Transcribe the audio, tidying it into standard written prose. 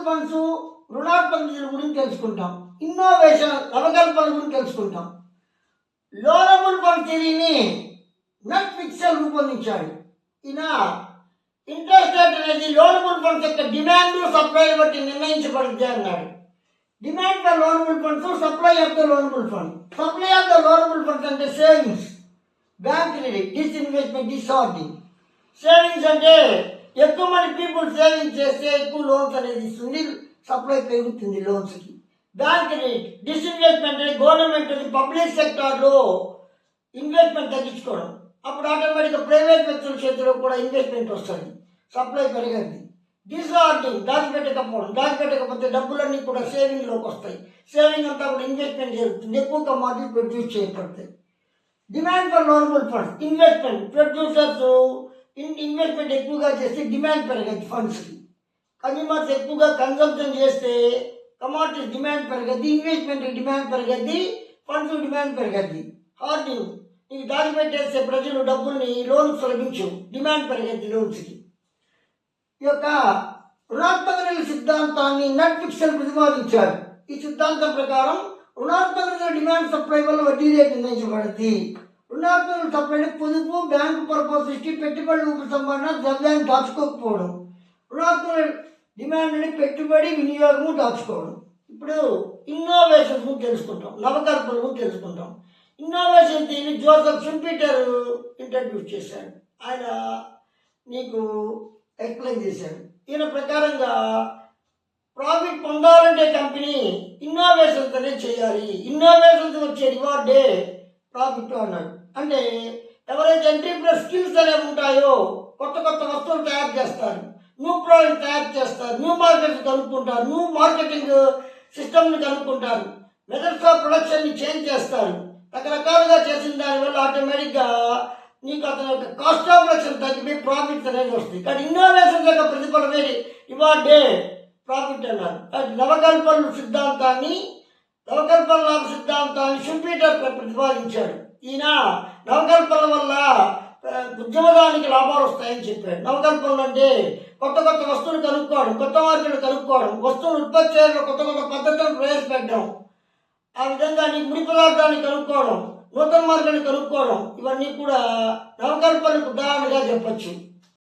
Funds, రుణాత్మక నిధుల గురించి తెలుసుకుంటాం. ఇన్నోవేషన్, నవకల్పన గురించి తెలుసుకుంటాం. లోనబుల్ ఫండ్ థియరీని నట్ ఫిక్సెల్ రూపొందించాడు. ఈయన ఇంట్రెస్ట్ రేట్ అనేది లోనబుల్ ఫండ్స్ యొక్క డిమాండ్ సప్లై బట్టి నిర్ణయించబడుద్ది అన్నాడు. Demand for loanable funds, supply of the loanable fund. Supply of the loanable funds అంటే savings, bank credit, disinvestment, dishoarding. Savings అంటే ఎక్కువ మంది పీపుల్ సేవింగ్ చేస్తే ఎక్కువ లోన్స్ అనేది ఇస్తుంది, సప్లై పెరుగుతుంది లోన్స్కి. Bank credit. డిస్ఇన్వెస్ట్మెంట్ అంటే గవర్నమెంట్ పబ్లిక్ సెక్టార్లో ఇన్వెస్ట్మెంట్ తగ్గించుకోవడం, అప్పుడు ఆటోమేటిక్గా ప్రైవేట్ వ్యక్తుల చేతిలో కూడా ఇన్వెస్ట్మెంట్ వస్తుంది, సప్లై పెరగద్ది. డిసార్డింగ్, దాచిపెట్టకపోతే డబ్బులన్నీ కూడా సేవింగ్లోకి వస్తాయి, సేవింగ్ అంతా కూడా ఇన్వెస్ట్మెంట్ జరుగుతుంది, ఎక్కువ కమాడిటీ ప్రొడ్యూస్ చేయబడతాయి. Demand for loanable funds, investment. Producers investment ఎక్కువగా చేస్తే డిమాండ్ పెరగద్ది ఫండ్స్కి. కన్జ్యూమర్స్ ఎక్కువగా కన్సంప్షన్ చేస్తే కమాడిటీస్ డిమాండ్ పెరగద్ది, ఇన్వెస్ట్మెంట్ డిమాండ్ పెరగద్ది, ఫండ్స్ డిమాండ్ పెరగద్ది. హార్డింగ్, నీకు దాచిపెట్టేస్తే ప్రజలు డబ్బుల్ని లోన్స్ లభించు, డిమాండ్ పెరగద్ది లోన్స్కి. ఈ యొక్క రుణాత్మక నిధుల సిద్ధాంతాన్ని నట్ ఫిక్సెల్ ప్రతిపాదించాడు. ఈ సిద్ధాంతం ప్రకారం రుణాత్మక నిధుల డిమాండ్ సప్లై వల్ల వడ్డీ రేటు నిర్ణయించబడుతుంది. రుణాత్మక సప్లై పొదుపు, బ్యాంకు పర్పస్ దృష్టి, పెట్టుబడుల ఉపసంహరణ, ద్రవ్యాన్ని దాచుకోకపోవడం. రుణాత్మక డిమాండ్ అని పెట్టుబడి, వినియోగము, దాచుకోవడం. ఇప్పుడు ఇన్నోవేషన్స్ గురించి తెలుసుకుంటాం, నవకల్పన గురించి తెలుసుకుంటాం. ఇన్నోవేషన్ దీన్ని జోసెఫ్ షుంపీటర్ ఇంట్రడ్యూస్ చేశాడు. ఆయన నీకు ఎక్స్ప్లెయిన్ చేశాడు. ఈయన ప్రకారంగా ప్రాఫిట్ పొందాలంటే కంపెనీ ఇన్నోవేషన్స్ అనేది చేయాలి, ఇన్నోవేషన్స్ వచ్చే రివార్డే ప్రాఫిట్ అన్నాడు. అంటే ఎవరైతే ఎంట్రీప్రెనర్ స్కిల్స్ అనేవి ఉంటాయో కొత్త కొత్త వస్తువులు తయారు చేస్తారు, న్యూ ప్రోడక్ట్ తయారు చేస్తారు, న్యూ మార్కెట్స్ కనుక్కుంటారు, న్యూ మార్కెటింగ్ సిస్టమ్ని కనుక్కుంటారు, మెథడ్స్ ఆఫ్ ప్రొడక్షన్ని చేంజ్ చేస్తారు. రకరకాలుగా చేసిన దానివల్ల ఆటోమేటిక్గా నీకు అతని యొక్క కాస్ట్ ఆఫ్ ప్రొడక్షన్ తగ్గిపోయి ప్రాఫిట్స్ అనేది వస్తుంది. కానీ ఇన్నోవేషన్ యొక్క ప్రతిఫలమే రివార్డే ప్రాఫిట్ అన్నారు. నవకల్పన లాభ సిద్ధాంతాన్ని షుంపీటర్ ప్రతిపాదించాడు. ఈయన నవకల్పన వల్ల ఉద్యమదానికి లాభాలు వస్తాయని చెప్పాడు. నవకల్పనలు అంటే కొత్త కొత్త వస్తువులు కనుక్కోవడం, కొత్త మార్కెట్లు కనుక్కోవడం, వస్తువులు ఉత్పత్తి చేయడంలో కొత్త కొత్త పద్ధతులను ప్రవేశపెట్టడం, ఆ విధంగా నీ ముడి పదార్థాన్ని కనుక్కోవడం, నూతన మార్కెట్ని కనుక్కోవడం, ఇవన్నీ కూడా నవకల్పనకు ఉదాహరణగా చెప్పచ్చు.